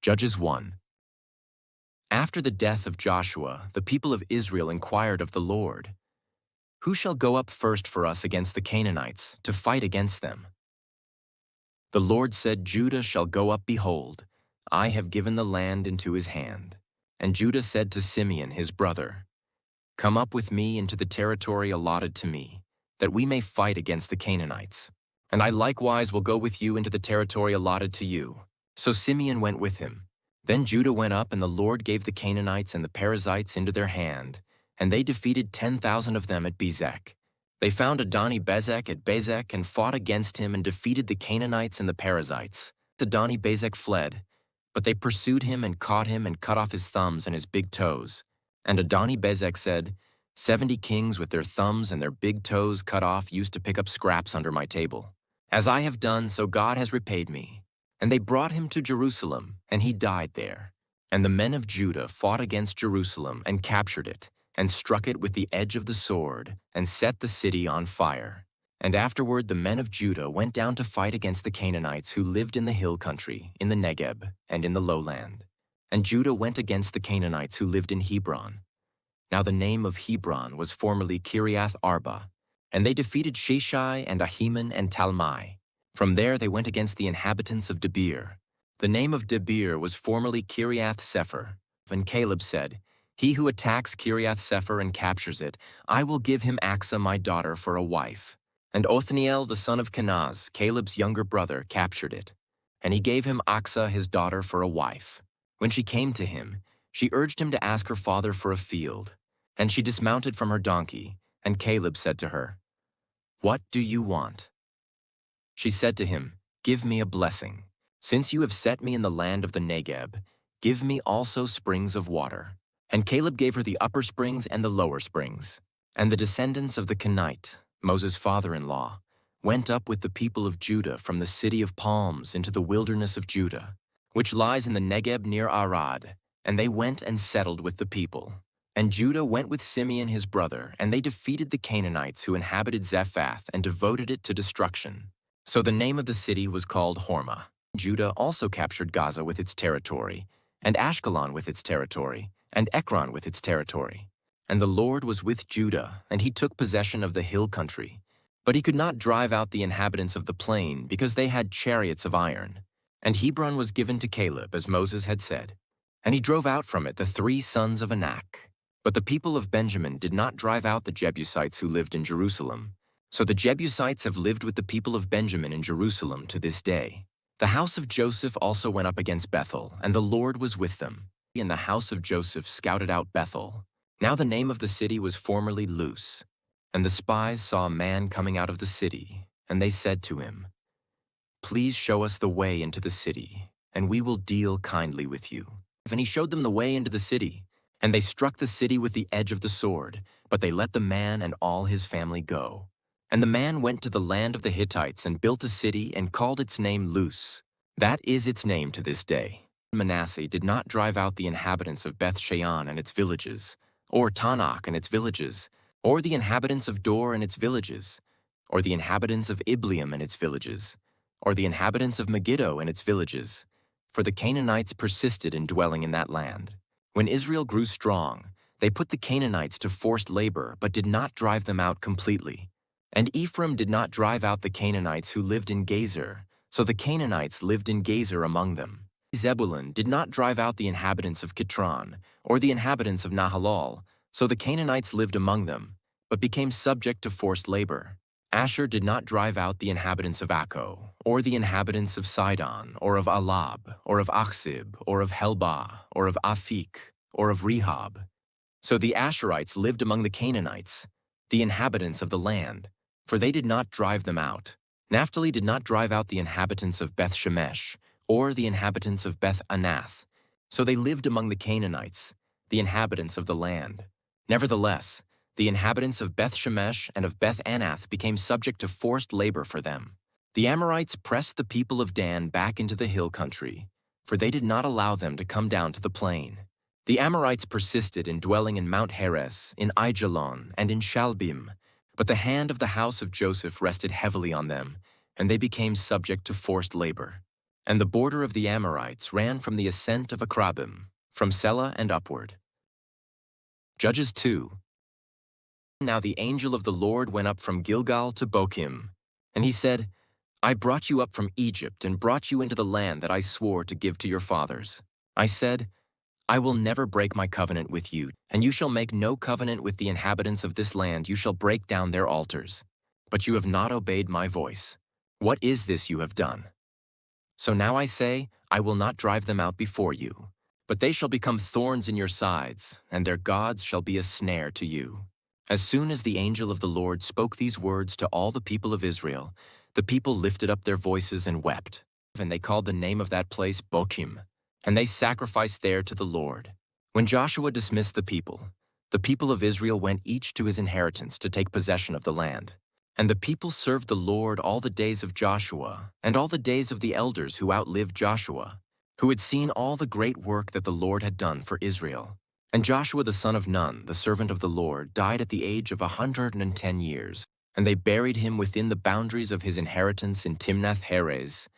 Judges 1. After the death of Joshua, the people of Israel inquired of the Lord, "Who shall go up first for us against the Canaanites, to fight against them?" The Lord said, "Judah shall go up, behold, I have given the land into his hand." And Judah said to Simeon his brother, "Come up with me into the territory allotted to me, that we may fight against the Canaanites. And I likewise will go with you into the territory allotted to you." So Simeon went with him. Then Judah went up, and the Lord gave the Canaanites and the Perizzites into their hand, and they defeated 10,000 of them at Bezek. They found Adoni-Bezek at Bezek and fought against him and defeated the Canaanites and the Perizzites. Adoni-Bezek fled, but they pursued him and caught him and cut off his thumbs and his big toes. And Adoni-Bezek said, 70 kings with their thumbs and their big toes cut off used to pick up scraps under my table. As I have done, so God has repaid me. And they brought him to Jerusalem, and he died there. And the men of Judah fought against Jerusalem and captured it, and struck it with the edge of the sword, and set the city on fire. And afterward the men of Judah went down to fight against the Canaanites who lived in the hill country, in the Negeb, and in the lowland. And Judah went against the Canaanites who lived in Hebron. Now the name of Hebron was formerly Kiriath Arba. And they defeated Sheshai and Ahiman and Talmai. From there they went against the inhabitants of Debir. The name of Debir was formerly Kiriath Sepher. And Caleb said, "He who attacks Kiriath Sepher and captures it, I will give him Achsah my daughter for a wife." And Othniel the son of Kenaz, Caleb's younger brother, captured it. And he gave him Achsah his daughter for a wife. When she came to him, she urged him to ask her father for a field. And she dismounted from her donkey, and Caleb said to her, "What do you want?" She said to him, "Give me a blessing. Since you have set me in the land of the Negeb, give me also springs of water." And Caleb gave her the upper springs and the lower springs. And the descendants of the Kenite, Moses' father-in-law, went up with the people of Judah from the city of palms into the wilderness of Judah, which lies in the Negeb near Arad, and they went and settled with the people. And Judah went with Simeon his brother, and they defeated the Canaanites who inhabited Zephath and devoted it to destruction. So the name of the city was called Hormah. Judah also captured Gaza with its territory, and Ashkelon with its territory, and Ekron with its territory. And the Lord was with Judah, and he took possession of the hill country. But he could not drive out the inhabitants of the plain, because they had chariots of iron. And Hebron was given to Caleb, as Moses had said. And he drove out from it the 3 sons of Anak. But the people of Benjamin did not drive out the Jebusites who lived in Jerusalem. So the Jebusites have lived with the people of Benjamin in Jerusalem to this day. The house of Joseph also went up against Bethel, and the Lord was with them. And the house of Joseph scouted out Bethel. Now the name of the city was formerly Luz. And the spies saw a man coming out of the city, and they said to him, "Please show us the way into the city, and we will deal kindly with you." And he showed them the way into the city, and they struck the city with the edge of the sword, but they let the man and all his family go. And the man went to the land of the Hittites and built a city and called its name Luz. That is its name to this day. Manasseh did not drive out the inhabitants of Beth-Shean and its villages, or Tanakh and its villages, or the inhabitants of Dor and its villages, or the inhabitants of Ibleam and its villages, or the inhabitants of Megiddo and its villages, for the Canaanites persisted in dwelling in that land. When Israel grew strong, they put the Canaanites to forced labor, but did not drive them out completely. And Ephraim did not drive out the Canaanites who lived in Gezer, so the Canaanites lived in Gezer among them. Zebulun did not drive out the inhabitants of Kitron, or the inhabitants of Nahalal, so the Canaanites lived among them, but became subject to forced labor. Asher did not drive out the inhabitants of Akko, or the inhabitants of Sidon, or of Alab, or of Achzib, or of Helbah, or of Aphik, or of Rehob. So the Asherites lived among the Canaanites, the inhabitants of the land, for they did not drive them out. Naphtali did not drive out the inhabitants of Beth-Shemesh, or the inhabitants of Beth-Anath. So they lived among the Canaanites, the inhabitants of the land. Nevertheless, the inhabitants of Beth-Shemesh and of Beth-Anath became subject to forced labor for them. The Amorites pressed the people of Dan back into the hill country, for they did not allow them to come down to the plain. The Amorites persisted in dwelling in Mount Heres, in Aijalon, and in Shalbim, but the hand of the house of Joseph rested heavily on them, and they became subject to forced labor. And the border of the Amorites ran from the ascent of Akrabim, from Selah and upward. Judges 2. Now the angel of the Lord went up from Gilgal to Bochim, and he said, I brought you up from Egypt and brought you into the land that I swore to give to your fathers. I said, I will never break my covenant with you, and you shall make no covenant with the inhabitants of this land. You shall break down their altars. But you have not obeyed my voice. What is this you have done? So now I say, I will not drive them out before you, but they shall become thorns in your sides, and their gods shall be a snare to you. As soon as the angel of the Lord spoke these words to all the people of Israel, the people lifted up their voices and wept, and they called the name of that place Bochim, and they sacrificed there to the Lord. When Joshua dismissed the people of Israel went each to his inheritance to take possession of the land. And the people served the Lord all the days of Joshua, and all the days of the elders who outlived Joshua, who had seen all the great work that the Lord had done for Israel. And Joshua the son of Nun, the servant of the Lord, died at the age of 110 years, and they buried him within the boundaries of his inheritance in Timnath-Heres,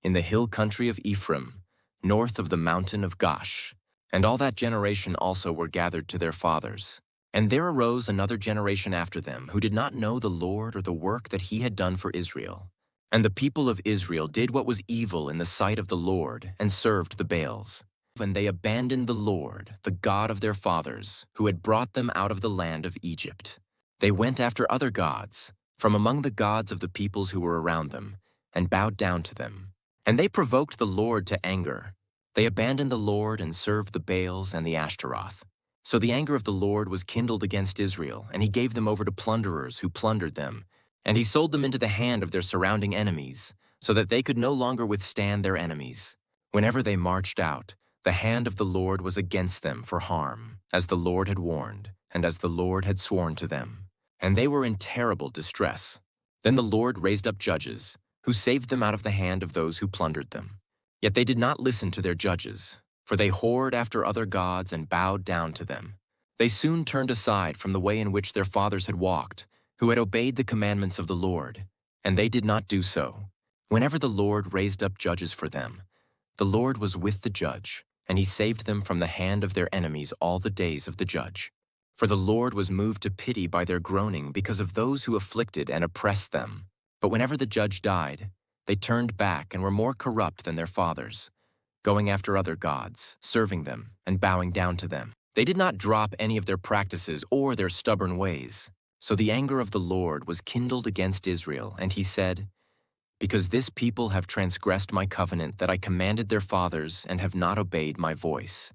in the hill country of Ephraim, north of the mountain of Gaash. And all that generation also were gathered to their fathers. And there arose another generation after them who did not know the Lord or the work that he had done for Israel. And the people of Israel did what was evil in the sight of the Lord and served the Baals. And they abandoned the Lord, the God of their fathers, who had brought them out of the land of Egypt. They went after other gods, from among the gods of the peoples who were around them, and bowed down to them. And they provoked the Lord to anger. They abandoned the Lord and served the Baals and the Ashtaroth. So the anger of the Lord was kindled against Israel, and he gave them over to plunderers who plundered them. And he sold them into the hand of their surrounding enemies, so that they could no longer withstand their enemies. Whenever they marched out, the hand of the Lord was against them for harm, as the Lord had warned, and as the Lord had sworn to them. And they were in terrible distress. Then the Lord raised up judges, who saved them out of the hand of those who plundered them. Yet they did not listen to their judges, for they whored after other gods and bowed down to them. They soon turned aside from the way in which their fathers had walked, who had obeyed the commandments of the Lord, and they did not do so. Whenever the Lord raised up judges for them, the Lord was with the judge, and he saved them from the hand of their enemies all the days of the judge. For the Lord was moved to pity by their groaning because of those who afflicted and oppressed them. But whenever the judge died, they turned back and were more corrupt than their fathers, going after other gods, serving them, and bowing down to them. They did not drop any of their practices or their stubborn ways. So the anger of the Lord was kindled against Israel, and he said, Because this people have transgressed my covenant that I commanded their fathers and have not obeyed my voice,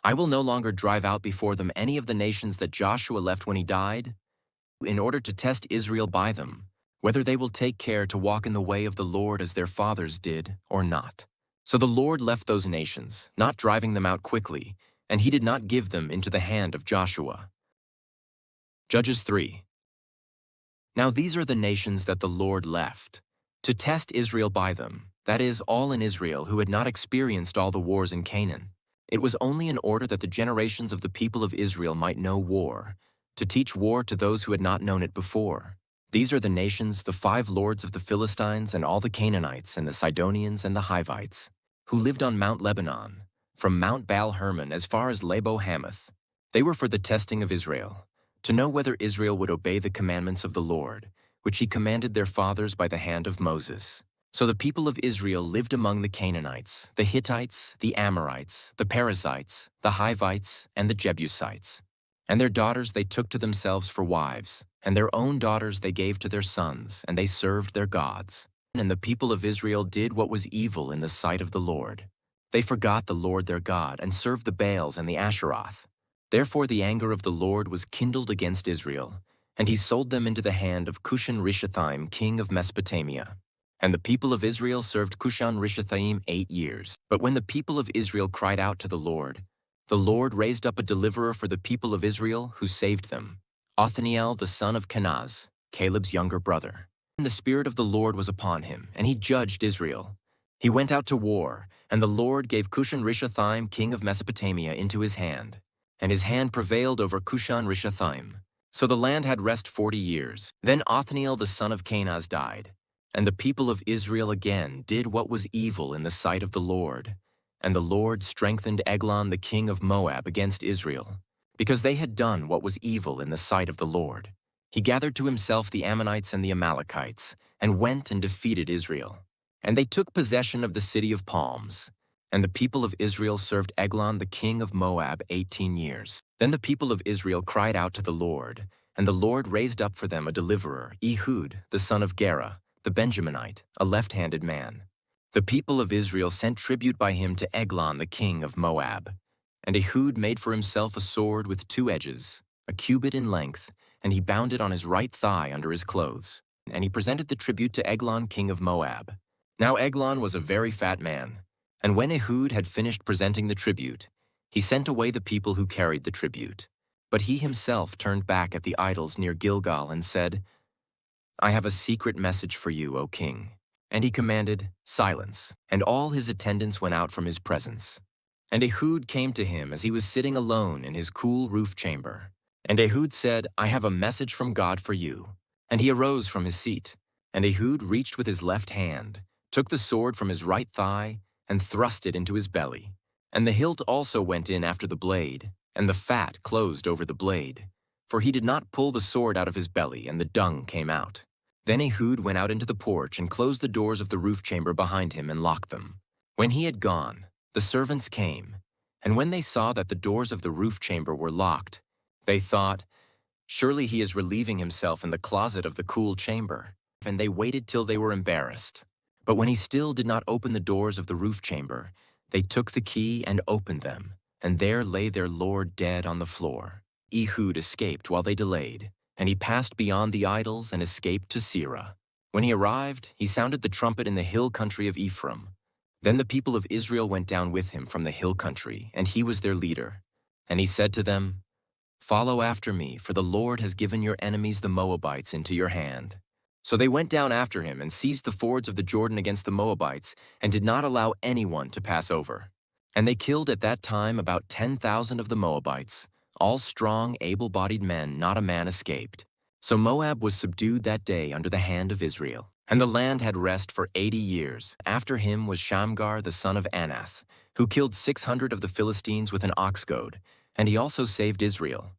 I will no longer drive out before them any of the nations that Joshua left when he died, in order to test Israel by them, whether they will take care to walk in the way of the Lord as their fathers did or not. So the Lord left those nations, not driving them out quickly, and he did not give them into the hand of Joshua. Judges 3. Now these are the nations that the Lord left, to test Israel by them, that is, all in Israel who had not experienced all the wars in Canaan. It was only in order that the generations of the people of Israel might know war, to teach war to those who had not known it before. These are the nations, the 5 lords of the Philistines and all the Canaanites and the Sidonians and the Hivites, who lived on Mount Lebanon, from Mount Baal-Hermon as far as Lebo-Hamath. They were for the testing of Israel, to know whether Israel would obey the commandments of the Lord, which he commanded their fathers by the hand of Moses. So the people of Israel lived among the Canaanites, the Hittites, the Amorites, the Perizzites, the Hivites, and the Jebusites. And their daughters they took to themselves for wives, and their own daughters they gave to their sons, and they served their gods. And the people of Israel did what was evil in the sight of the Lord. They forgot the Lord their God, and served the Baals and the Asheroth. Therefore the anger of the Lord was kindled against Israel, and he sold them into the hand of Cushan-Rishathaim, king of Mesopotamia. And the people of Israel served Cushan-Rishathaim 8 years. But when the people of Israel cried out to the Lord raised up a deliverer for the people of Israel who saved them, Othniel the son of Kenaz, Caleb's younger brother. And the Spirit of the Lord was upon him, and he judged Israel. He went out to war, and the Lord gave Cushan-Rishathaim, king of Mesopotamia, into his hand, and his hand prevailed over Cushan-Rishathaim. So the land had rest 40 years. Then Othniel the son of Kenaz died, And the people of Israel again did what was evil in the sight of the Lord. And the Lord strengthened Eglon the king of Moab against Israel, because they had done what was evil in the sight of the Lord. He gathered to himself the Ammonites and the Amalekites, and went and defeated Israel. And they took possession of the city of palms. And the people of Israel served Eglon the king of Moab 18 years. Then the people of Israel cried out to the Lord, and the Lord raised up for them a deliverer, Ehud, the son of Gera, the Benjaminite, a left-handed man. The people of Israel sent tribute by him to Eglon the king of Moab. And Ehud made for himself a sword with 2 edges, a cubit in length, and he bound it on his right thigh under his clothes. And he presented the tribute to Eglon king of Moab. Now Eglon was a very fat man. And when Ehud had finished presenting the tribute, he sent away the people who carried the tribute. But he himself turned back at the idols near Gilgal and said, I have a secret message for you, O king. And he commanded, Silence. And all his attendants went out from his presence. And Ehud came to him as he was sitting alone in his cool roof chamber. And Ehud said, I have a message from God for you. And he arose from his seat. And Ehud reached with his left hand, took the sword from his right thigh, and thrust it into his belly. And the hilt also went in after the blade, and the fat closed over the blade. For he did not pull the sword out of his belly, and the dung came out. Then Ehud went out into the porch and closed the doors of the roof chamber behind him and locked them. When he had gone, the servants came, and when they saw that the doors of the roof chamber were locked, they thought, Surely he is relieving himself in the closet of the cool chamber. And they waited till they were embarrassed. But when he still did not open the doors of the roof chamber, they took the key and opened them, and there lay their lord dead on the floor. Ehud escaped while they delayed, and he passed beyond the idols and escaped to Seirah. When he arrived, he sounded the trumpet in the hill country of Ephraim. Then the people of Israel went down with him from the hill country, and he was their leader. And he said to them, Follow after me, for the Lord has given your enemies the Moabites into your hand. So they went down after him and seized the fords of the Jordan against the Moabites, and did not allow anyone to pass over. And they killed at that time about 10,000 of the Moabites, all strong, able-bodied men, not a man escaped. So Moab was subdued that day under the hand of Israel. And the land had rest for 80 years. After him was Shamgar the son of Anath, who killed 600 of the Philistines with an ox goad, and he also saved Israel.